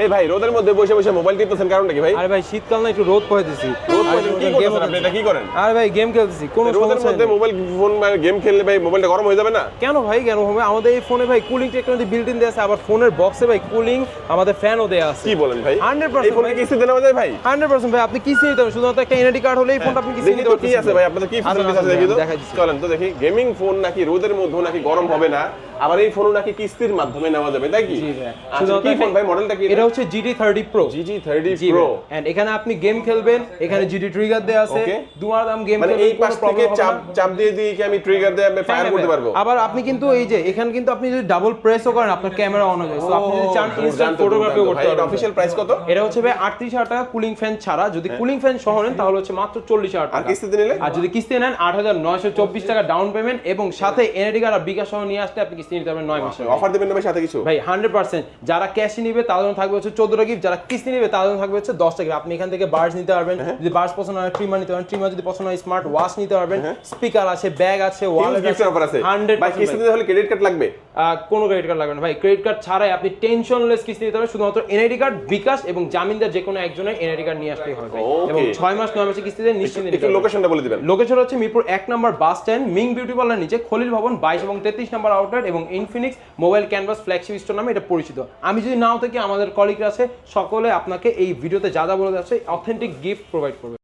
এই ভাই রোদের মধ্যে বসে বসে মোবাইল টিপতেছেন কারণটা কি ভাই? আরে ভাই শীতকাল না, একটু রোদ পড়তেছি। রোদ পড়ে কি করতেছেন আপনি? এটা কি করেন? আরে ভাই গেম খেলতেছি, কোন রোদের সমস্যা মধ্যে নেই। মোবাইল ফোন গেম খেললে ভাই মোবাইলটা গরম হয়ে যাবে না? কেন ভাই কেন হবে? আমাদের এই ফোনে ভাই কুলিং টেকনোলজি বিল্ট ইন দেয়া আছে, আবার ফোনের বক্সে ভাই কুলিং আমাদের ফ্যানও দেয়া আছে। কি বলেন ভাই? 100% এই ফোনে কিস্তিতে নেওয়া যায় ভাই? 100% ভাই, আপনি কিস্তি নিতে হবে, শুধুমাত্র একটা এনআইডি কার্ড হলে এই ফোনটা আপনি কিস্তি দেখি নিতে তো পারবেন। কি আছে ভাই, আপনাদের কি ফ্যাসিলিটি আছে দেখি তো। দেখাই দিচ্ছি। চলেন তো দেখি। গেমিং ফোন নাকি রোদের মধ্যে নাকি গরম হবে না, আবার এই ফোন নাকি কিস্তির মাধ্যমে নেওয়া যাবে, তাই কি? জি ভাই। আচ্ছা কি ফোন ভাই, মডেলটা কি? এটা হচ্ছে GT30 Pro। GT30 G Pro। And এখানে আপনি গেম খেলবেন, এখানে GT ট্রিগার দেয়া আছে, Okay. দুমাদাম গেম মানে খেলবেন, এই পাশ থেকে চাপ দিয়ে কি আমি ট্রিগার দিয়ে আমি ফায়ার করতে পারবো? আবার আপনি কিন্তু এই যে এখানে কিন্তু আপনি যদি ডাবল প্রেসও করেন আপনার ক্যামেরা অন হয়ে যায়। সো আপনি যদি চান ইনস্ট্যান্ট ফটোগ্রাফি করতে পারবেন। অফিশিয়াল প্রাইস কত? এটা হচ্ছে ভাই 38,000 টাকা কুলিং ফ্যান ছাড়া। যদি কুলিং ফ্যান সহ নেন তাহলে হচ্ছে মাত্র 40,000 আর টাকা। কিস্তিতে নিলে? আর যদি কিস্তি নেন 8,924 টাকা ডাউন পেমেন্ট এবং সাথে এনআইডি কার্ড আর বিকাশ সহ নিয়ে আসলে আপনি কিস্তি নিতে পারবেন 9 মাসের। অফার দিবেন না ভাই সাথে কিছু? ভাই 100% যারা ক্যাশে নিবে তাদের জন্য থাকবে হচ্ছে 14টা গিফট, যারা কিস্তি নিবে তাদের জন্য থাকবে হচ্ছে 10টা গিফট। আপনি এখান থেকে বার্ডস নিতে পারবেন, যদি বার্ডস পছন্দ হয় ট্রিমার নিতে পারবেন, ট্রিমার যদি পছন্দ হয় স্মার্ট ওয়াচ নিতে পারবেন, স্পিকার আছে, ব্যাগ আছে, ওয়ালেট আছে, অফার আছে। 100% ভাই কিস্তিতে হলে ক্রেডিট কার্ড লাগবে? কোনো ক্রেডিট কার্ড লাগবে না ভাই। ক্রেডিট কার্ড ছাড়াই আপনি টেনশনলেস কিস্তি নিতে পারবেন, শুধুমাত্র এনআইডি কার্ড, বিকাশ এবং জামিনদার যে কোনো একজনের এনআইডি কার্ড নিয়ে আসলেই হবে এবং 6 মাস 9 মাসের কিস্তিতে নিশ্চিন্তে নিতে একটু পারবেন। লোকেশনটা বলে দিবেন। লোকেশন হচ্ছে মিরপুর 1 নম্বর বাস স্ট্যান্ড, মিং বিউটি পার্লার নিচে, খলিল ভবন 22 এবং 33 নম্বর আউটলেট এবং Infinix mobile canvas flagship store নামে এটা পরিচিত। আমি যদি নাও থাকি আমাদের কলিগরা আছে, সকলে আপনাকে এই ভিডিওতে যা যা বলে যাচ্ছে অথেন্টিক গিফট প্রোভাইড করবে।